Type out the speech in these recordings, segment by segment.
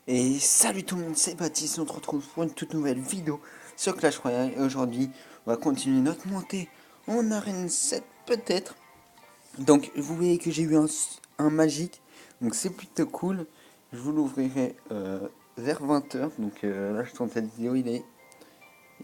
Et salut tout le monde, c'est Baptiste, on se retrouve pour une toute nouvelle vidéo sur Clash Royale. Et aujourd'hui, on va continuer notre montée en arène 7 peut-être. Donc vous voyez que j'ai eu un magique, donc c'est plutôt cool. Je vous l'ouvrirai vers 20 h. Donc là je tourne cette vidéo,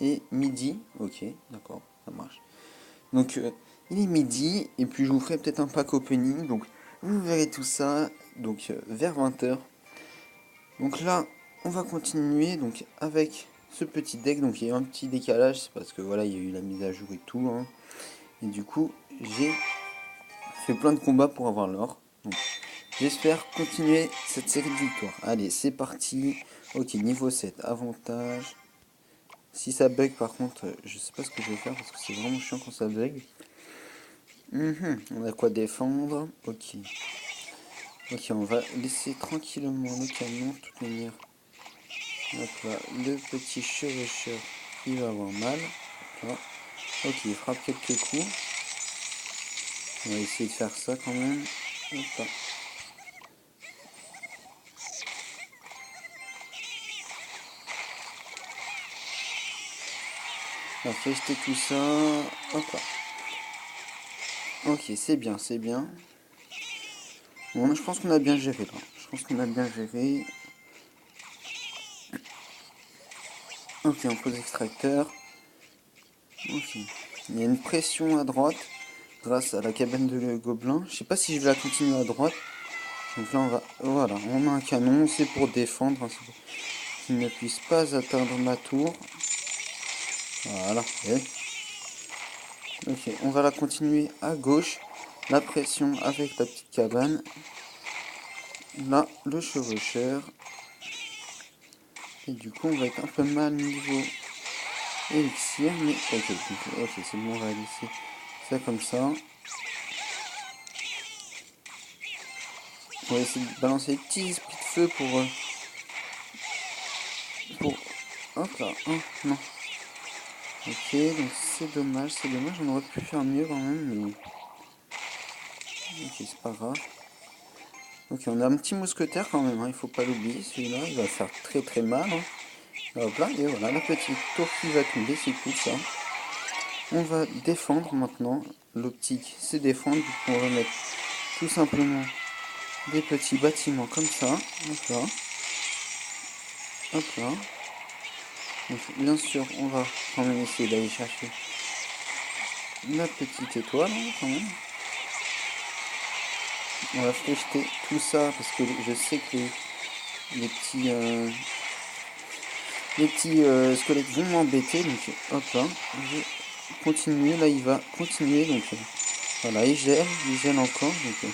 est midi. Ok, d'accord, ça marche. Donc il est midi, et puis je vous ferai peut-être un pack opening. Donc vous verrez tout ça donc vers 20 h. Donc là, on va continuer donc avec ce petit deck. Donc il y a eu un petit décalage, c'est parce que voilà, il y a eu la mise à jour et tout, hein. Et du coup, j'ai fait plein de combats pour avoir l'or. Donc j'espère continuer cette série de victoires. Allez, c'est parti. Ok, niveau 7, avantage. Si ça bug par contre, je sais pas ce que je vais faire parce que c'est vraiment chiant quand ça bug. On a quoi défendre. Ok. Ok, on va laisser tranquillement le canon, de toute manière. Hop là, le petit chevaucheur, il va avoir mal. Là. Ok, il frappe quelques coups. On va essayer de faire ça quand même. Hop là. On va tester tout ça. Hop là. Ok, c'est bien, c'est bien. Bon, je pense qu'on a bien géré là. Je pense qu'on a bien géré. Ok, on pose extracteur. Ok. Il y a une pression à droite grâce à la cabane de gobelin. Je sais pas si je vais la continuer à droite. Donc là on va. Voilà, on a un canon, c'est pour défendre. Hein, qu'il ne puisse pas atteindre ma tour. Voilà. Et ok, on va la continuer à gauche. La pression avec la petite cabane. Là, le chevaucheur. Et du coup, on va être un peu mal niveau élixir. Mais ok, c'est bon, on va laisser ça comme ça. On va essayer de balancer des petits esprits de feu pour... Hop là, oh, non. Ok, donc c'est dommage, on aurait pu faire mieux quand même, mais... Ok, c'est pas grave. Ok, on a un petit mousquetaire quand même, hein, il faut pas l'oublier, celui-là, il va faire très très mal. Hein. Hop là, et voilà, la petite tour qui va tomber, c'est cool ça. On va défendre maintenant, l'optique c'est défendre, donc on va mettre tout simplement des petits bâtiments comme ça. Hop là, hop là. Donc, bien sûr, on va quand même essayer d'aller chercher la petite étoile, hein, quand même. On va jeter tout ça parce que je sais que les petits, squelettes vont m'embêter. Donc hop là, je continue. Là il va continuer. Donc voilà, il gèle encore. Donc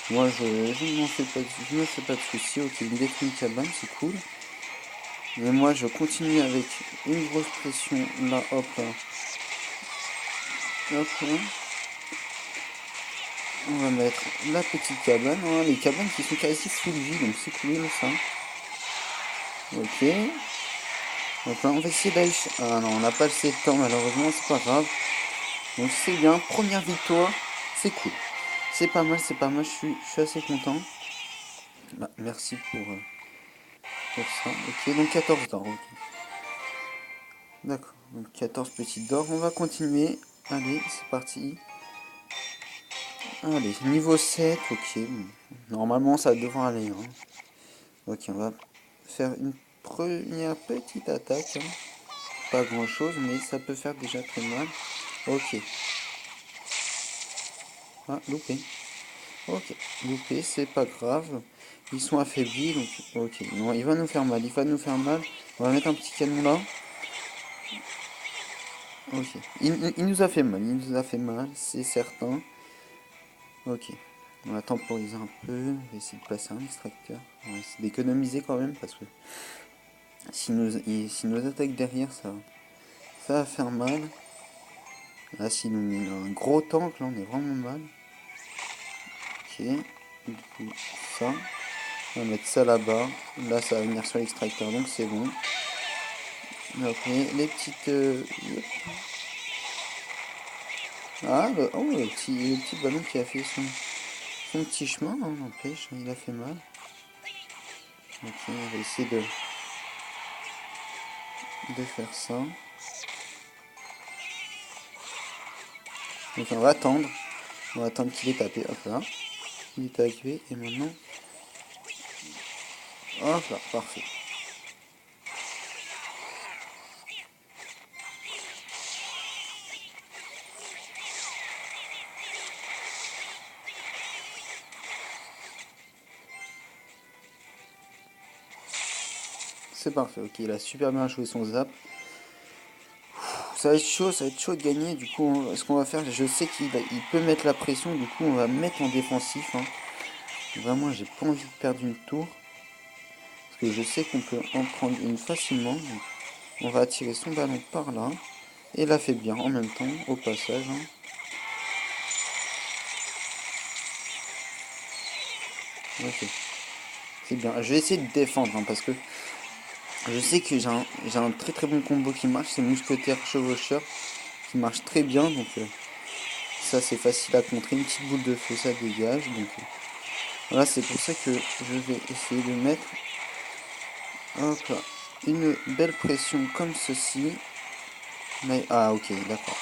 moi je ne me fais pas de soucis. Ok, il détruit une cabane, c'est cool. Mais moi je continue avec une grosse pression. Là, hop là. Hop là. On va mettre la petite cabane. Hein, les cabanes qui sont quasi full vie, donc c'est cool ça. Ok. Donc là, on va essayer d'aller... Ah non, on n'a pas assez de temps, malheureusement, c'est pas grave. Donc c'est bien, première victoire, c'est cool. C'est pas mal, je suis assez content. Bah, merci pour ça. Ok, donc 14 d'or, ok. D'accord, donc 14 petits d'or, on va continuer. Allez, c'est parti. Allez, niveau 7, ok. Normalement, ça devrait aller. Hein. Ok, on va faire une première petite attaque. Hein. Pas grand chose, mais ça peut faire déjà très mal. Ok. Ah, loupé. Ok, loupé, c'est pas grave. Ils sont affaiblis, donc ok. Non, il va nous faire mal, il va nous faire mal. On va mettre un petit canon là. Ok. Il nous a fait mal, il nous a fait mal, c'est certain. Ok. On va temporiser un peu. On va essayer de placer un extracteur. On va essayer d'économiser quand même parce que si nous attaque derrière, ça va faire mal. Là, s'il nous met un gros tank, là, on est vraiment mal. Ok. Du coup, ça. On va mettre ça là-bas. Là, ça va venir sur l'extracteur, donc c'est bon. Ok, les petites... Ah, le petit ballon qui a fait son petit chemin, hein, n'empêche, il a fait mal. Ok, on va essayer de faire ça. Donc on va attendre. On va attendre qu'il est tapé. Hop là. Il est activé. Et maintenant. Hop là, parfait. C'est parfait, ok, il a super bien joué son zap. Ça va être chaud de gagner. Du coup, ce qu'on va faire, je sais il peut mettre la pression. Du coup, on va mettre en défensif. Hein. Vraiment, j'ai pas envie de perdre une tour. Parce que je sais qu'on peut en prendre une facilement. Donc, on va attirer son ballon par là. Et l'affaiblir en même temps, au passage. Hein. Ok, c'est bien. Je vais essayer de défendre. Hein, parce que je sais que j'ai un très très bon combo qui marche. C'est mousquetaire chevaucheur. Qui marche très bien. Donc, ça, c'est facile à contrer. Une petite boule de feu, ça dégage. Donc, voilà, c'est pour ça que je vais essayer de mettre hop là, une belle pression comme ceci. Mais, ah ok, d'accord.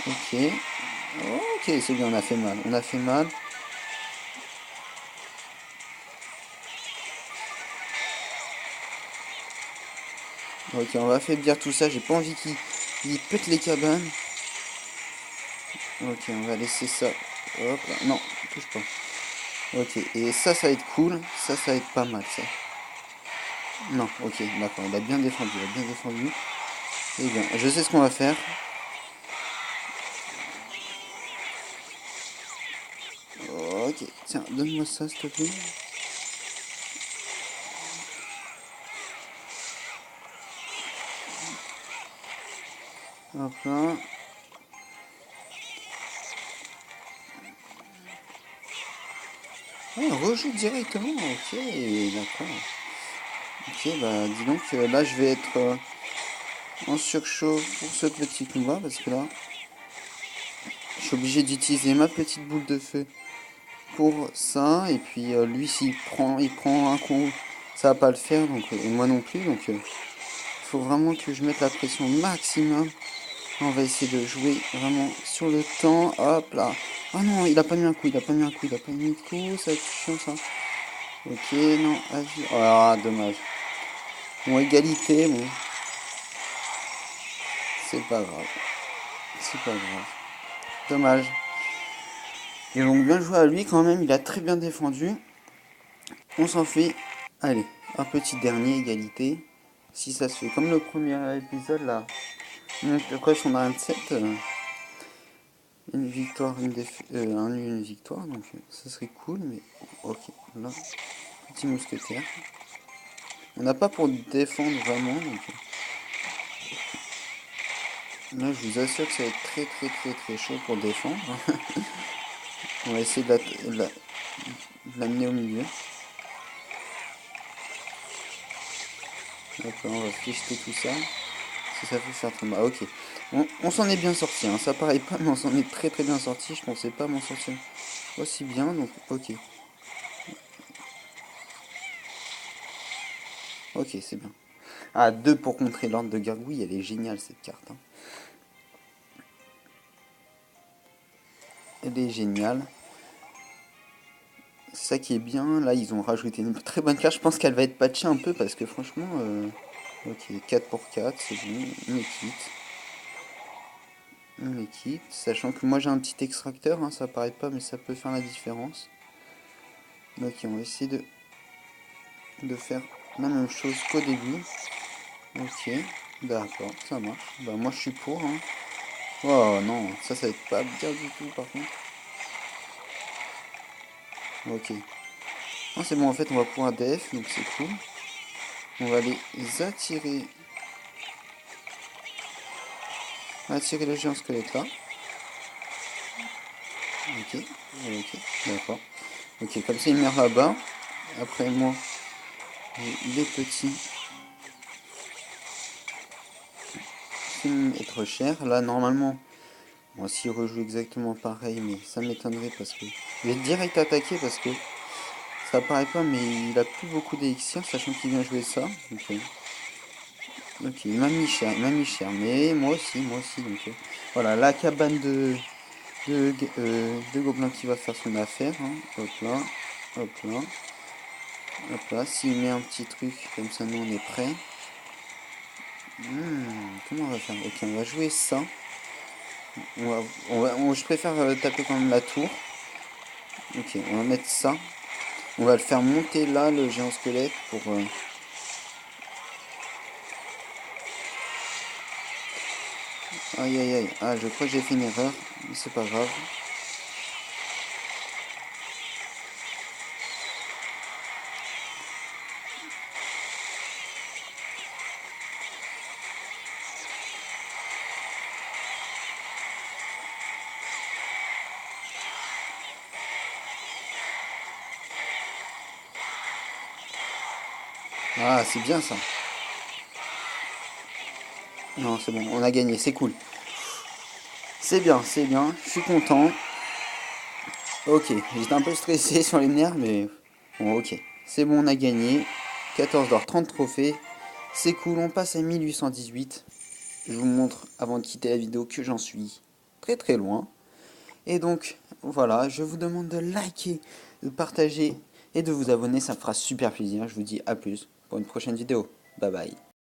Ok. Ok, c'est bien, on a fait mal. On a fait mal. Ok, on va affaiblir tout ça. J'ai pas envie qu'il pète les cabanes. Ok, on va laisser ça. Hop là. Non, touche pas. Ok, et ça va être cool. Ça va être pas mal, ça. Non, ok, d'accord. Il a bien défendu, il a bien défendu. Et bien, je sais ce qu'on va faire. Ok, tiens, donne-moi ça, s'il te plaît. Hop là. Ah, on rejoue directement, ok, d'accord. Ok, bah dis donc, là je vais être en surchauffe pour ce petit combat parce que là, je suis obligé d'utiliser ma petite boule de feu pour ça. Et puis lui, il prend un coup, ça va pas le faire, donc, et moi non plus. Donc il faut vraiment que je mette la pression au maximum. On va essayer de jouer vraiment sur le temps. Hop là. Ah non, il a pas mis un coup, il a pas mis un coup, il a pas mis un coup, ça va être chiant ça. Ok, non, vas-y. Ah, dommage. Bon, égalité, bon, c'est pas grave. C'est pas grave. Dommage. Et donc bien joué à lui quand même, il a très bien défendu. On s'en fait. Allez, un petit dernier, égalité. Si ça se fait comme le premier épisode là. Donc après on a un 7. Une victoire, un nul, une victoire. Donc ça serait cool, mais ok. Là, petit mousquetaire. On n'a pas pour défendre vraiment. Donc, là je vous assure que ça va être très très très très chaud pour défendre. On va essayer de l'amener au milieu. Donc on va fister tout ça. Si ça fait faire trop mal. Ok. On s'en est bien sorti. Hein. Ça paraît pas, mais on s'en est très très bien sorti. Je pensais pas m'en sortir aussi bien. Donc ok. Ok, c'est bien. Ah, 2 pour contrer l'ordre de gargouille. Elle est géniale cette carte. Hein. Elle est géniale. C'est ça qui est bien. Là, ils ont rajouté une très bonne carte. Je pense qu'elle va être patchée un peu parce que franchement... ok, 4 pour 4, c'est bon. On est quitte. On est quitte. Sachant que moi j'ai un petit extracteur. Hein, ça paraît pas, mais ça peut faire la différence. Ok, on va essayer de faire la même chose qu'au début. Ok, d'accord, ça marche. Bah moi je suis pour. Hein. Oh non, ça va être pas bien du tout par contre. Ok. Non c'est bon, en fait on va pouvoir def, donc c'est cool. On va les attirer le géant squelette là. Ok, ok, d'accord. Ok, comme ça il meurt là-bas. Après moi, les petits films être cher. Là normalement, bon s'il rejoue exactement pareil, mais ça m'étonnerait parce que je vais direct attaquer parce que Ça apparaît pas, mais il a plus beaucoup d'élixir, sachant qu'il vient jouer ça. Ok, ok, il m'a mis cher, mais moi aussi. Donc, voilà, la cabane de gobelins qui va faire son affaire. Hein. Hop là, hop là, hop là. S'il met un petit truc, comme ça, nous on est prêt. Comment on va faire? Ok, on va jouer ça. Je préfère taper quand même la tour. Ok, on va mettre ça. On va le faire monter là, le géant squelette, pour... Aïe aïe aïe. Ah, je crois que j'ai fait une erreur. Mais c'est pas grave. Ah, c'est bien ça. Non, c'est bon, on a gagné, c'est cool. C'est bien, je suis content. Ok, j'étais un peu stressé sur les nerfs, mais bon, ok. C'est bon, on a gagné. 14 d'or, 30 trophées. C'est cool, on passe à 1818. Je vous montre avant de quitter la vidéo que j'en suis très très loin. Et donc, voilà, je vous demande de liker, de partager et de vous abonner, ça me fera super plaisir. Je vous dis à plus pour une prochaine vidéo. Bye bye.